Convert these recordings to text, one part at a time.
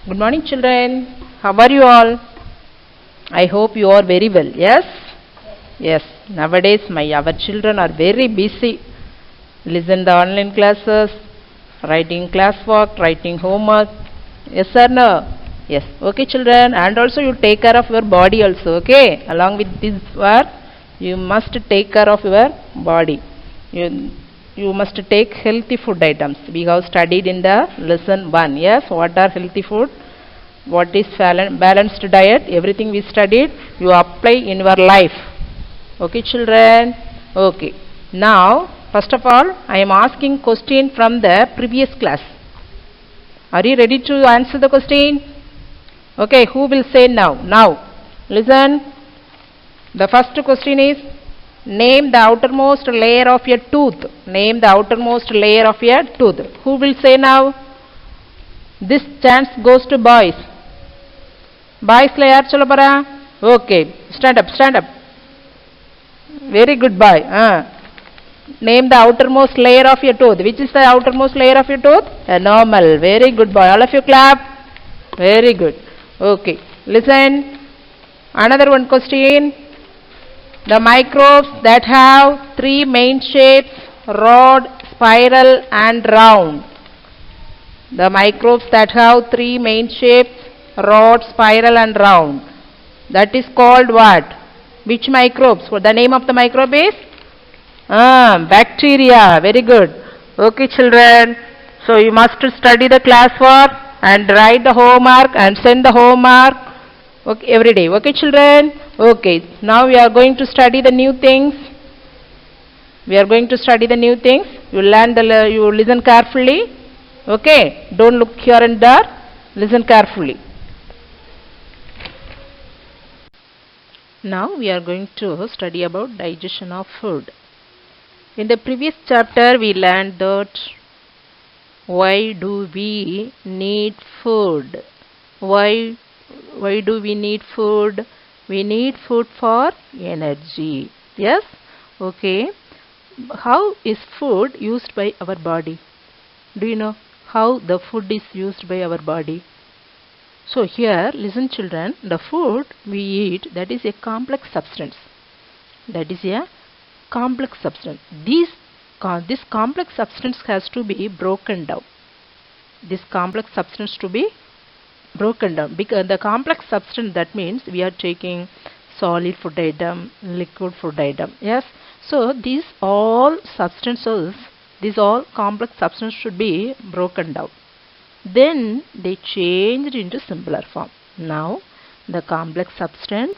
Good morning, children. How are you all? I hope you are very well. Yes? Yes. Nowadays, our children are very busy. Listen the online classes, writing classwork, writing homework. Yes or no? Yes. Okay, children. And also, you take care of your body also. Okay? Along with this work, you must take care of your body. You must take healthy food items. We have studied in the lesson 1. Yes, what are healthy food? What is balanced diet? Everything we studied, you apply in your life. Okay, children? Okay. Now, first of all, I am asking question from the previous class. Are you ready to answer the question? Okay, who will say now? Now, listen. The first question is, name the outermost layer of a tooth. Name the outermost layer of a tooth. Who will say now? This chance goes to boys. Boys la yaar solla pora? Okay, stand up. Very good boy. Name the outermost layer of your tooth. Which is the outermost layer of your tooth? Enamel. Very good boy. All of you clap. Very good. Okay, listen. Another one question. The microbes that have 3 main shapes: rod, spiral and round. The microbes that have 3 main shapes: rod, spiral and round. That is called what? Which microbes? What the name of the microbe is? Bacteria. Very good. Okay, children. So you must study the classwork and write the homework and send the homework. Okay, every day. Okay, children. Okay. Now we are going to study the new things. You learn you listen carefully. Okay. Don't look here and there. Listen carefully. Now we are going to study about digestion of food. In the previous chapter we learned that why do we need food? Why do we need food? We need food for energy. Yes? Okay. How is food used by our body? Do you know how the food is used by our body? So here, listen children, the food we eat, that is a complex substance. This complex substance has to be broken down. Because the complex substance, that means we are taking solid food item, liquid food item. Yes. So these all complex substances should be broken down. Then they changed into simpler form. Now the complex substance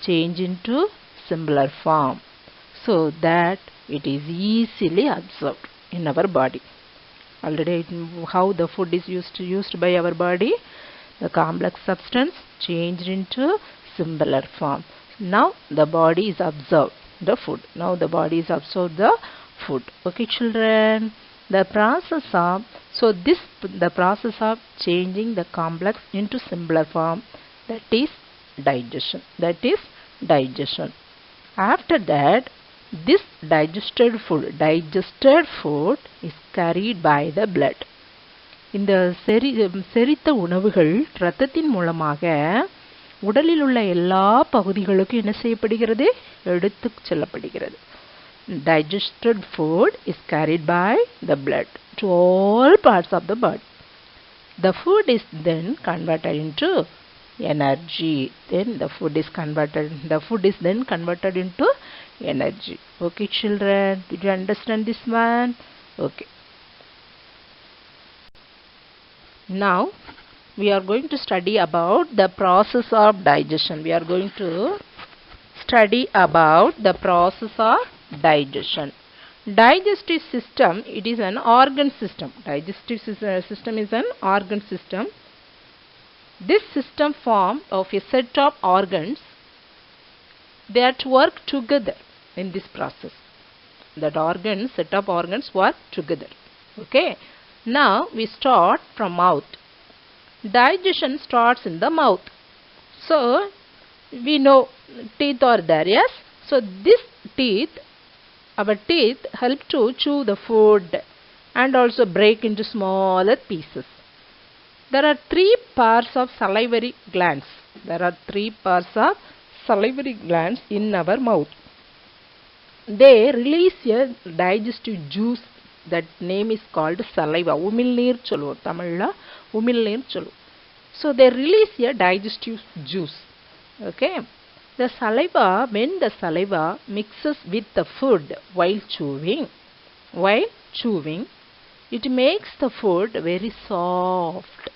change into simpler form so that it is easily absorbed in our body. Already how the food is used by our body, the complex substance changed into simpler form. Now the body is absorbed the food. Okay, children. The process of changing the complex into simpler form, that is digestion. After that, this digested food is carried by the blood. இந்த செரித்த உணவுகள் இரத்தத்தின் மூலமாக உடலில் உள்ள எல்லா பகுதிகளுக்கும் என்ன செய்யப்படுகிறது? எடுத்துச் செல்லப்படுகிறது. Digested food is carried by the blood to all parts of the body. The food is then converted into energy. The food is then converted into energy. Okay, children, did you understand this one? Okay. Now we are going to study about the process of digestion. Digestive system, it is an organ system. This system formed of a set of organs that work together in this process. Set of organs work together. Okay. Now we start from mouth. Digestion starts in the mouth. So we know teeth are there. Yes. So our teeth help to chew the food and also break into smaller pieces. There are three pairs of salivary glands. There are three pairs of salivary glands in our mouth. They release a digestive juice. That name is called saliva. Umilneer cholu. Tamilla umilneer cholu. So they release a digestive juice. Okay. The saliva, when the saliva mixes with the food while chewing, it makes the food very soft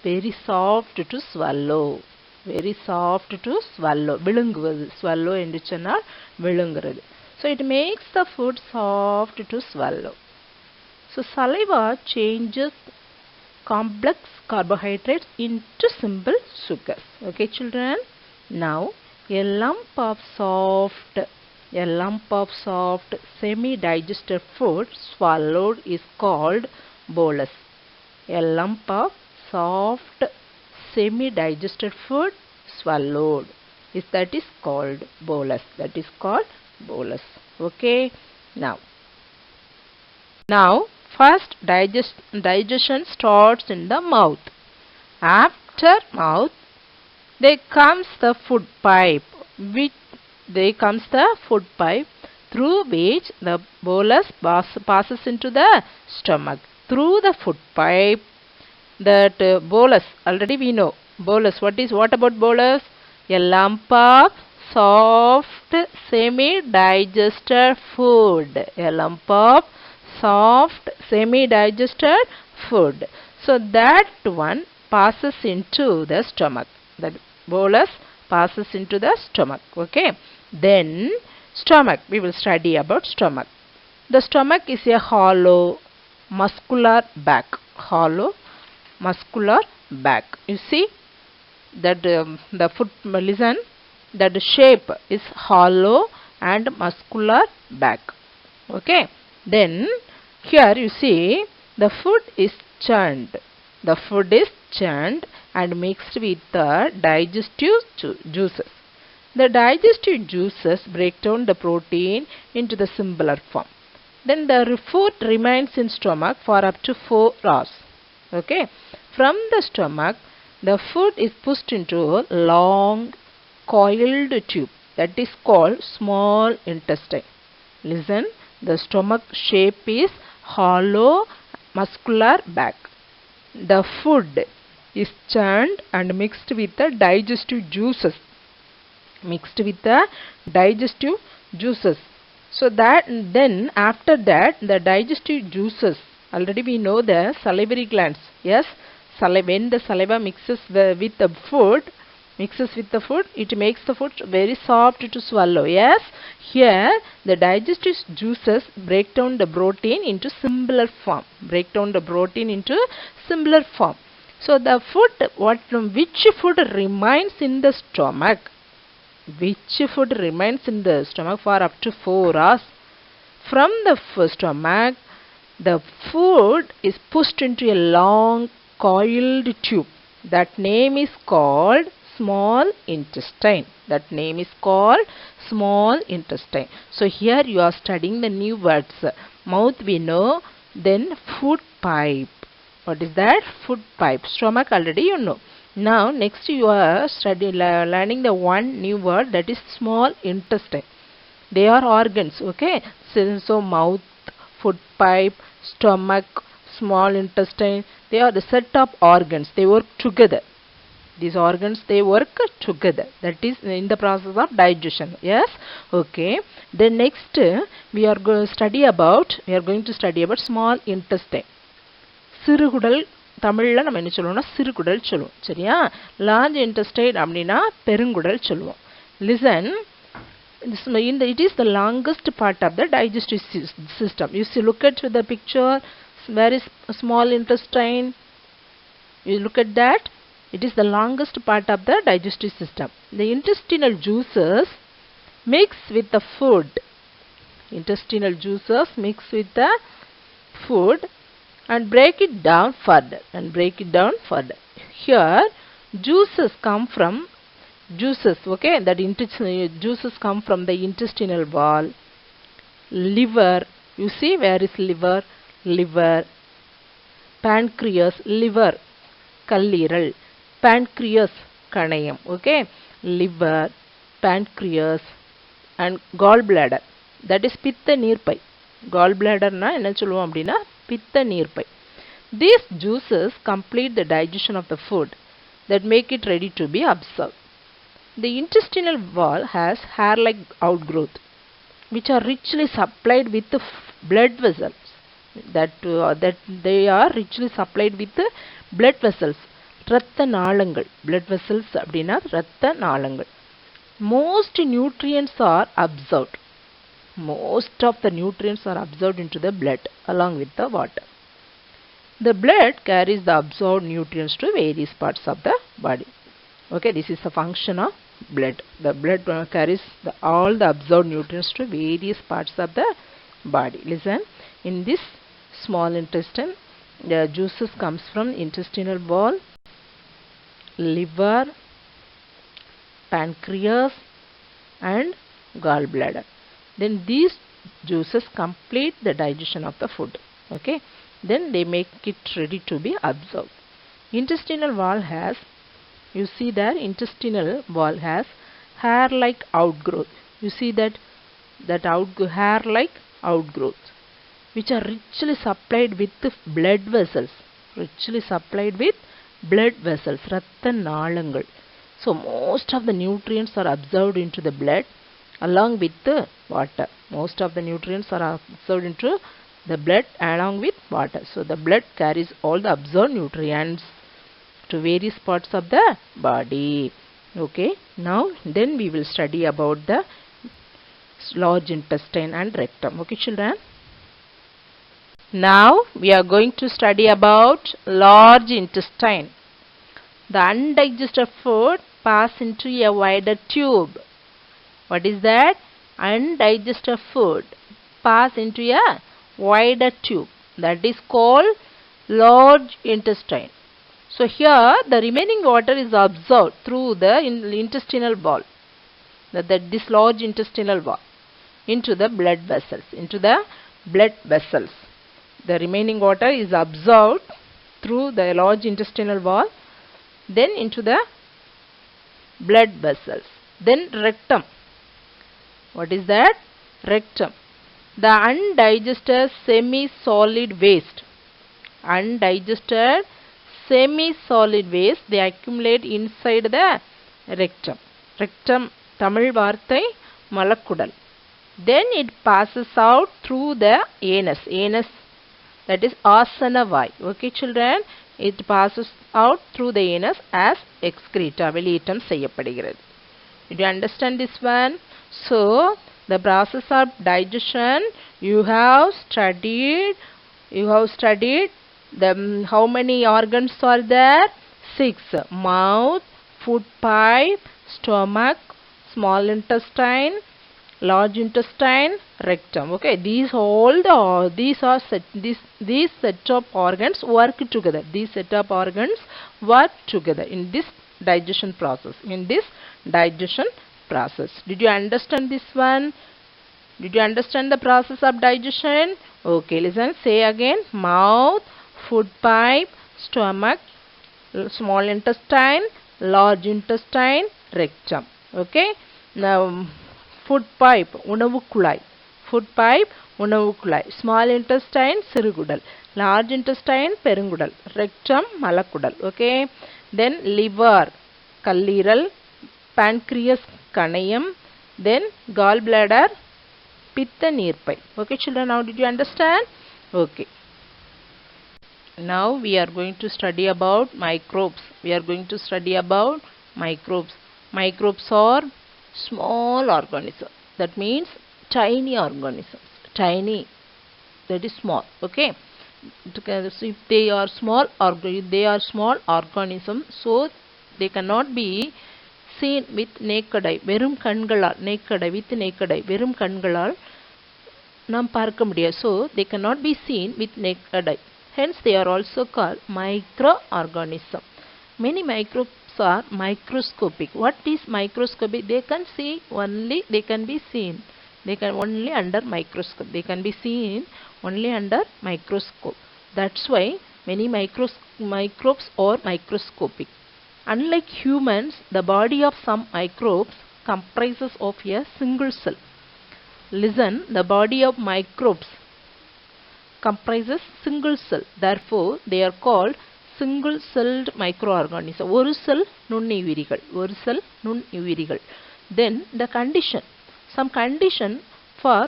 to swallow. Very soft to swallow. Vilunguvathu. Swallow endu sonnal vilungurathu. So it makes the food soft to swallow. So saliva changes complex carbohydrates into simple sugars. Okay, children? Now a lump of soft semi-digested food swallowed is called bolus. A lump of soft semi-digested food swallowed is called bolus. That is called bolus. Okay. Now first digestion starts in the mouth. After mouth, there comes the food pipe, through which the bolus passes into the stomach. Through the food pipe, that bolus, already we know bolus. What about bolus? A lump of soft semi-digested food. A lump of soft semi-digested food. So that one passes into the stomach. That bolus passes into the stomach. Okay. Then stomach. We will study about stomach. The stomach is a hollow muscular bag. Hollow muscular bag. You see that the foot, listen, that the shape is hollow and muscular bag. Okay. Then here you see the food is churned. The food is churned and mixed with the digestive juices. The digestive juices break down the protein into the simpler form. Then the food remains in stomach for up to 4 hours. Okay. From the stomach, the food is pushed into a long coiled tube that is called small intestine. Listen, the stomach shape is hollow muscular bag. The food is churned and mixed with the digestive juices. So that then after that the digestive juices, already we know the salivary glands. Yes, when the saliva mixes with the food, it makes the food very soft to swallow. Yes, here the digestive juices break down the protein into simpler form. So the food, which food remains in the stomach? For up to 4 hours. From the stomach, the food is pushed into a long coiled tube. That name is called small intestine. So here you are studying the new words. Mouth we know, then food pipe. What is that? Food pipe. Stomach already you know. Now next you are learning the one new word, that is small intestine. They are organs. Okay. So mouth, food pipe, stomach, small intestine, they are the set of organs. They work together. These organs, they work together. That is in the process of digestion. Yes. Okay. Then next we are going to study about small intestine. சிறுகுடல் தமிழ்ல நம்ம என்ன சொல்லுவோம்னா சிறுகுடல் சொல்லுவோம். சரியா? large intestine அப்படினா பெருங்குடல் சொல்லுவோம். Listen, it is the longest part of the digestive system. You see, look at the picture. Where is small intestine? You look at that. It is the longest part of the digestive system. The intestinal juices mix with the food. And break it down further. Here juices come from okay, that juices come from the intestinal wall. Liver, you see, where is liver? Pancreas, liver. கல்லீரல், pancreas கணையம், okay, liver, pancreas and gallbladder, that is பித்த நீர்ப்பை. gallbladder னா என்ன சொல்லுவோம் அப்படின்னா பித்த நீர்ப்பை. These juices complete the digestion of the food that make it ready to be absorbed. The intestinal wall has hair-like outgrowth which are richly supplied with the blood vessels. That they are richly supplied with the blood vessels. இரத்த நாளங்கள், blood vessels அப்படின்னா இரத்த நாளங்கள். Most nutrients are absorbed. Most of the nutrients are absorbed into the blood along with the water. The blood carries the absorbed nutrients to various parts of the body. Okay, this is the function of blood. The blood carries all the absorbed nutrients to various parts of the body. Listen, in this small intestine, the juices comes from intestinal wall, liver, pancreas and gallbladder. Then these juices complete the digestion of the food. Okay, then they make it ready to be absorbed. Intestinal wall has, you see that intestinal wall has hair-like outgrowth. You see that hair-like outgrowth which are richly supplied with blood vessels. Richly supplied with blood vessels, இரத்த நாளங்கள். So most of the nutrients are absorbed into the blood along with the water. Most of the nutrients are absorbed into the blood along with water. So the blood carries all the absorbed nutrients to various parts of the body. Okay, now then we will study about the large intestine and rectum. Okay children, now we are going to study about large intestine. The undigested food pass into a wider tube. What is that? Undigested food pass into a wider tube, that is called large intestine. So here the remaining water is absorbed through the intestinal wall, this large intestinal wall, into the blood vessels. The remaining water is absorbed through the large intestinal wall, then into the blood vessels. Then rectum. What is that? Rectum. The undigested semi-solid waste. Undigested semi-solid waste, they accumulate inside the rectum. Rectum, Tamil வார்த்தை மலக்குடல். Then it passes out through the anus. Anus, that is ஆசனவாய். Okay children, it passes out through the anus as excreta, வெளியேற்றம் செய்யப்படுகிறது. Did you understand this one? So the process of digestion, you have studied the how many organs are there? 6. Mouth, food pipe, stomach, small intestine, large intestine, rectum. Okay, these set of organs work together. These set of organs work together in this digestion process. Did you understand this one? Did you understand the process of digestion? Okay, listen, say again. Mouth, food pipe, stomach, small intestine, large intestine, rectum. Okay, now food pipe, உணவு குழாய். Food pipe, உணவு குழாய். Small intestine, சிறுகுடல். Large intestine, பெருங்குடல். Rectum, மலக்குடல். Okay, then liver, கல்லீரல். Pancreas, கணையம். Then gallbladder, பித்த நீர்ப்பை. Okay children, now did you understand? Okay, now we are going to study about microbes. Microbes are small organisms. That means tiny organisms. Tiny, that is small. Okay, so if they are small organisms, so they cannot be seen with naked eye. வெறும் கண்களால், வெறும் கண்களால் நாம் பார்க்க முடியாது. So they cannot be seen with naked eye. Hence they are also called microorganism. Many microbes are microscopic. What is microscopic? They can be seen only under microscope. They can be seen only under microscope. That's why many microbes are microscopic. Unlike humans, the body of some microbes comprises of a single cell. Listen, the body of microbes comprises single cell. Therefore, they are called single-celled microorganisms. ஒரு cell நுண்ணுயிரிகள். ஒரு cell நுண்ணுயிரிகள். Then the condition. Some condition for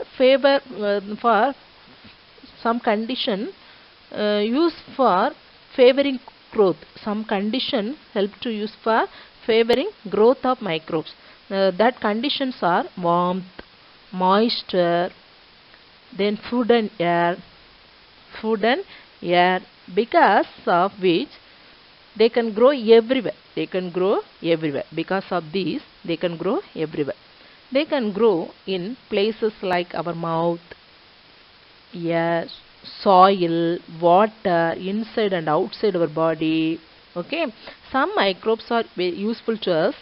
some condition used for favoring growth. Some condition help to use for favoring growth of microbes. That conditions are warmth, moisture, then food and air, because of which they can grow everywhere. Because of these, they can grow everywhere. They can grow in places like our mouth, air, soil, water, inside and outside our body. Okay, some microbes are very useful to us,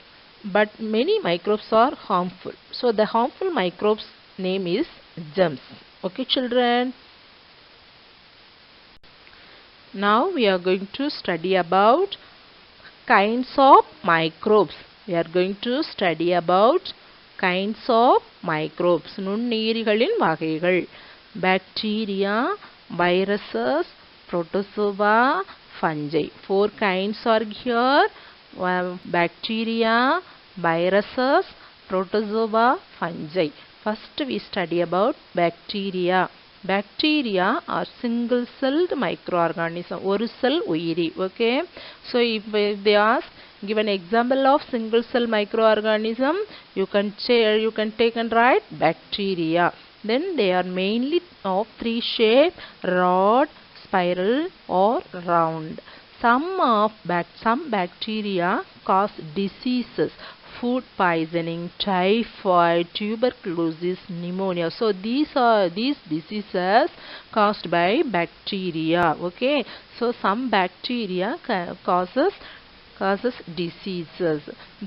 but many microbes are harmful. So the harmful microbes name is germs. Okay, children. Now we are going to study about kinds of microbes. We are going to study about kinds of microbes. நுண்ணுயிரிகளின் வகைகள். Bacteria, viruses, protozoa, fungi. 4 kinds are here. Bacteria, viruses, protozoa, fungi. First we study about bacteria. Bacteria are single-celled microorganisms. ஒரு cell உயிரி. Okay. So if they ask, give an example of single-cell microorganism, you can take and write bacteria. Then they are mainly of 3 shape: rod, spiral or round. Some bacteria cause diseases: food poisoning, typhoid, tuberculosis, pneumonia. So these diseases caused by bacteria. Okay, so some bacteria causes diseases.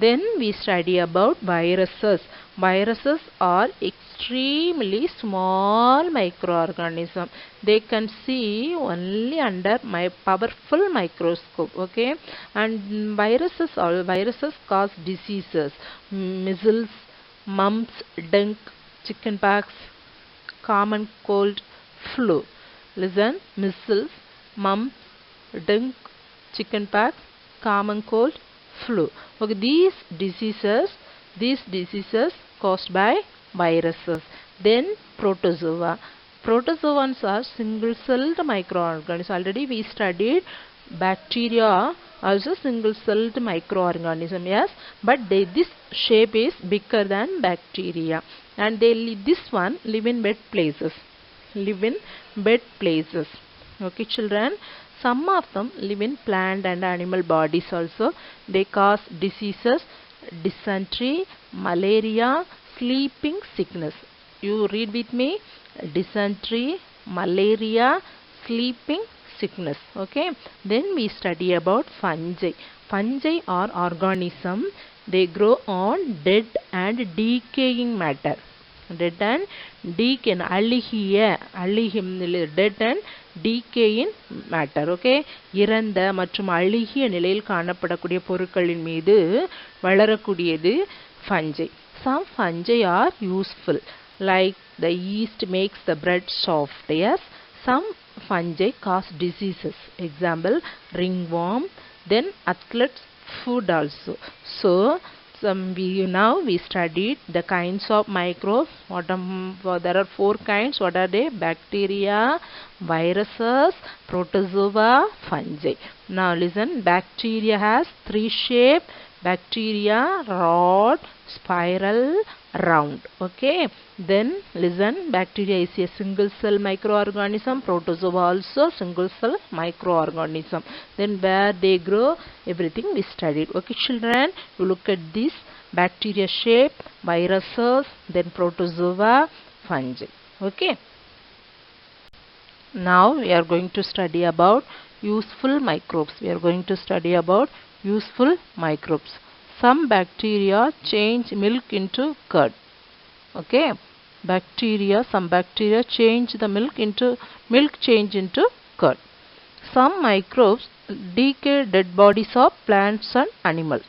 Then we study about viruses. Viruses are extremely small microorganisms. They can see only under my powerful microscope. Okay, and viruses cause diseases: measles, mumps, dengue, chickenpox, common cold, flu. Listen: measles, mumps, dengue, chickenpox, common cold, flu. Okay, these diseases caused by viruses. Then protozoa. Protozoans are single-celled microorganisms. Already we studied bacteria, also single-celled microorganism. Yes, but this shape is bigger than bacteria, and this one live in wet places. Okay, children. Some of them live in plant and animal bodies also. They cause diseases: dysentery, malaria, sleeping sickness. You read with me: dysentery, malaria, sleeping sickness. Okay. Then we study about fungi. Fungi are organisms. They grow on dead and decaying matter. Dead and decaying, dead and decaying matter. Okay, இறந்த மற்றும் அழுகிய நிலையில் காணப்படக்கூடிய பொருட்களின் மீது வளரக்கூடியது fungi. Some fungi are useful, like the yeast makes the bread soft. Yes, some fungi cause diseases. Example: ringworm, then athlete's foot also. So now we studied the kinds of microbes. There are 4 kinds. What are they? Bacteria, viruses, protozoa, fungi. Now listen. Bacteria has 3 shape: bacteria, rod, spiral, round. Okay. Then listen. Bacteria is a single cell microorganism. Protozoa also single cell microorganism. Then where they grow, everything we studied. Okay, children. You look at this: bacteria shape, viruses, then protozoa, fungi. Okay. Now we are going to study about useful microbes. Some bacteria change milk into curd. Okay, some bacteria change the milk into curd. Some microbes decay dead bodies of plants and animals.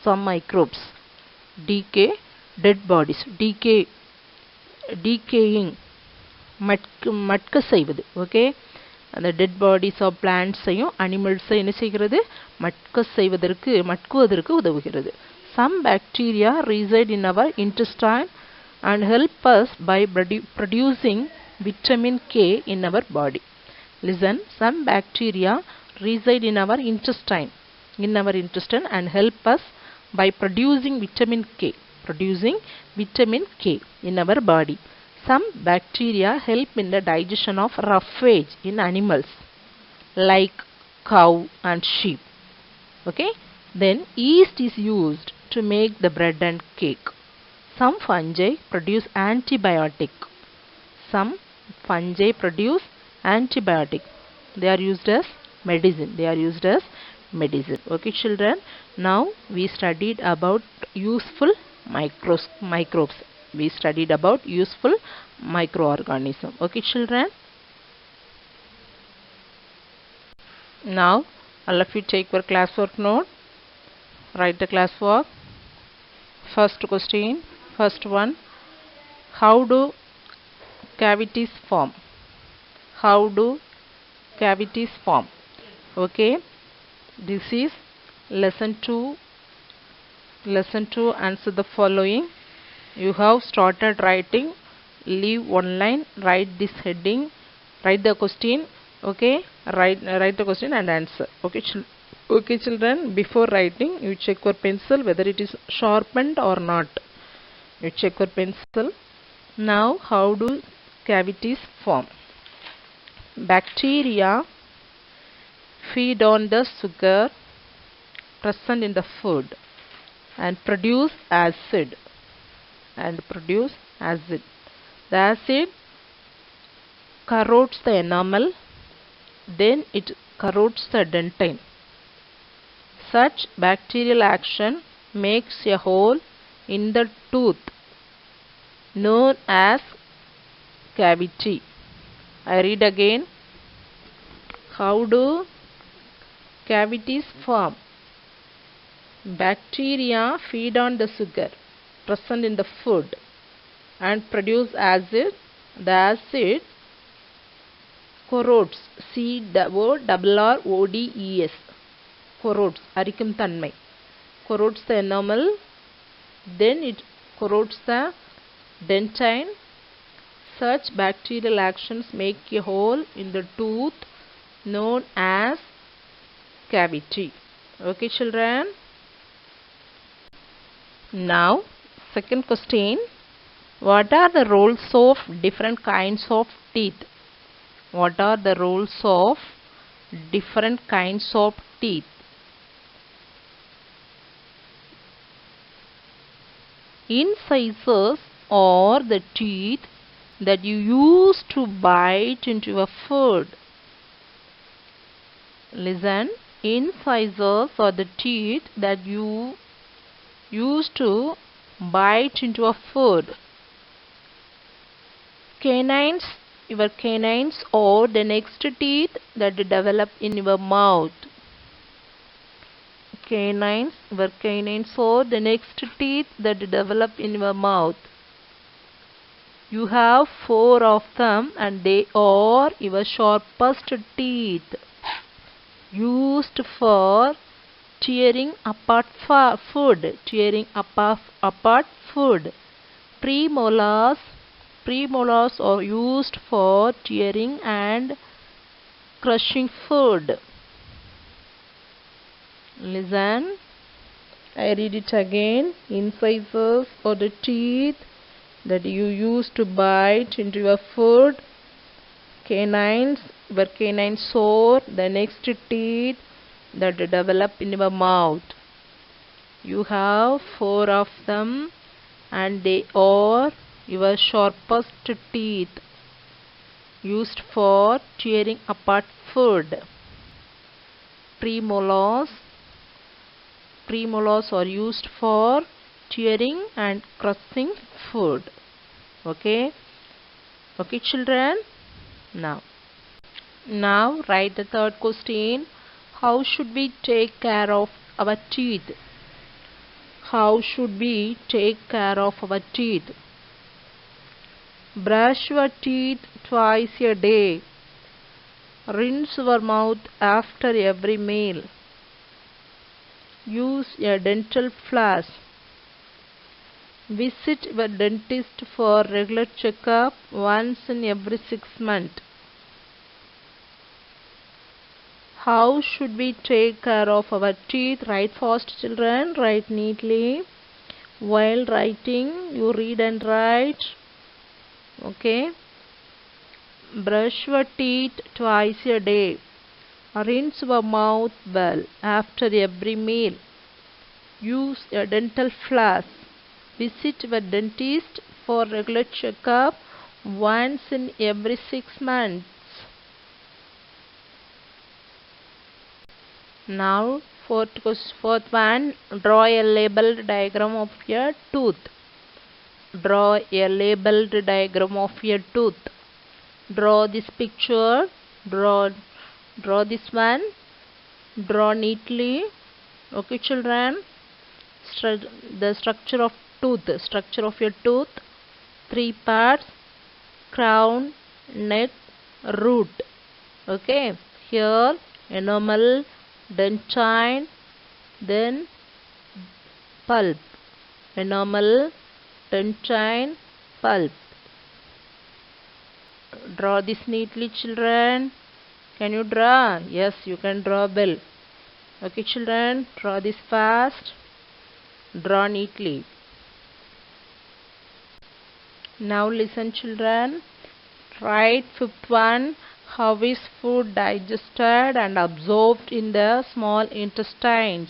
Some microbes decay dead bodies. Decaying. மட்க செய்வது. Okay, அந்த dead bodies of பிளான்ட்ஸையும் அனிமல்ஸையும் என்ன செய்கிறது? மட்குவதற்கு உதவுகிறது. Some bacteria reside in our intestine and help us by producing vitamin K in our body. Listen, some bacteria reside in our intestine and help us by producing vitamin K in our body. Some bacteria help in the digestion of roughage in animals like cow and sheep. Okay, then yeast is used to make the bread and cake. Some fungi produce antibiotic. They are used as medicine. Okay children, now we studied about useful microbes. We studied about useful microorganisms. Okay children, now all of you take your classwork note, write the classwork. First question, first one, how do cavities form? Okay, this is lesson 2. Answer the following. You have started writing. Leave one line, write this heading, write the question. Okay, write the question and answer. Okay children, before writing you check your pencil whether it is sharpened or not. You check your pencil. Now, how do cavities form? Bacteria feed on the sugar present in the food and produce acid. The acid corrodes the enamel, then it corrodes the dentine. Such bacterial action makes a hole in the tooth known as cavity. I read again. How do cavities form? Bacteria feed on the sugar present in the food and produce acid. The acid corrodes. CORRODES. Corrodes. அரிக்கும் தன்மை. Corrodes the enamel. Then it corrodes the dentine. Such bacterial actions make a hole in the tooth known as cavity. Okay children. Now, second question. What are the roles of different kinds of teeth? What are the roles of different kinds of teeth? Incisors are the teeth that you use to bite into your food. Listen, incisors are the teeth that you use to bite into a food. Canines, your canines are the next teeth that develop in your mouth. Canines, your canines are the next teeth that develop in your mouth. You have 4 of them and they are your sharpest teeth, used for tearing apart food. Premolars are used for tearing and crushing food. Listen, I read it again. Incisors are the teeth that you use to bite into your food. Canines, your canines are the next teeth that develop in your mouth. You have 4 of them and they are your sharpest teeth, used for tearing apart food. Premolars are used for tearing and crushing food. Okay children. Now, Now write the third question. How should we take care of our teeth? How should we take care of our teeth? Brush your teeth twice a day. Rinse your mouth after every meal. Use a dental floss. Visit your dentist for regular checkup once in every 6 months. How should we take care of our teeth? Write fast, children. Write neatly. While writing, you read and write. Okay. Brush your teeth twice a day. Rinse your mouth well after every meal. Use a dental floss. Visit your dentist for regular checkup once in every 6 months. Now, fourth one, draw a labeled diagram of your tooth. Draw a labeled diagram of your tooth. Draw this picture. Draw this one. Draw neatly. Okay, children. The structure of tooth. Structure of your tooth. 3 parts: crown, neck, root. Okay. Here, enamel, dentine, then pulp. Enamel, dentine, pulp. Draw this neatly, children. Can you draw? Yes, you can draw well. Okay, children, draw this fast. Draw neatly. Now listen, children. Write fifth one. How is food digested and absorbed in the small intestines?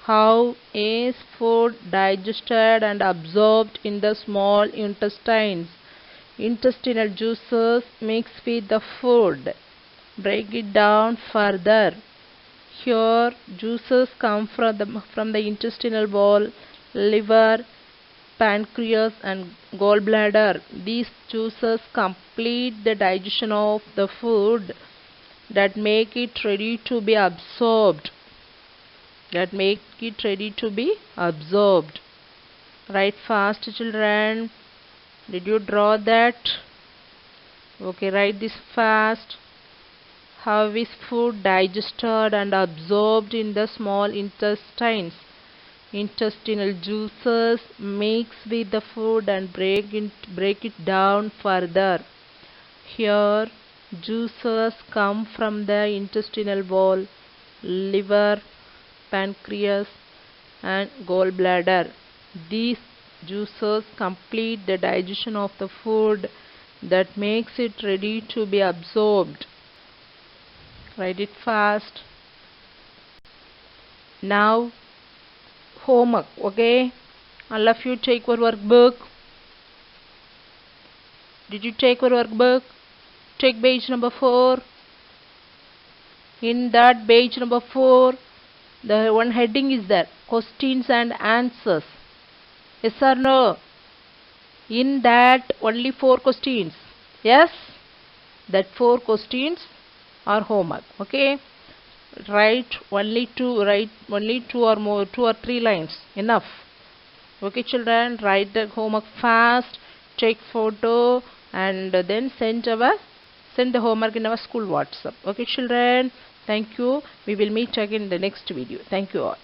How is food digested and absorbed in the small intestines? Intestinal juices mix with the food. Break it down further. Here, juices come from the intestinal wall, liver, pancreas and gallbladder. These juices complete the digestion of the food that make it ready to be absorbed. Write fast, children. Did you draw that? Okay, write this fast. How is food digested and absorbed in the small intestines? Intestinal juices mix with the food and break it down further. Here, juices come from the intestinal wall, liver, pancreas and gallbladder. These juices complete the digestion of the food that makes it ready to be absorbed. Write it fast. Now, homework. Okay, all of you take your workbook. Did you take your workbook? Take page number 4. In that page number 4, the one heading is there: questions and answers. Yes or no? In that only 4 questions. Yes, that 4 questions are homework. Okay, write only 2 or more, 2 or 3 lines enough. Okay, children, write the homework fast, take photo and then send the homework in our school WhatsApp. Okay, children, thank you. We will meet again in the next video. Thank you all.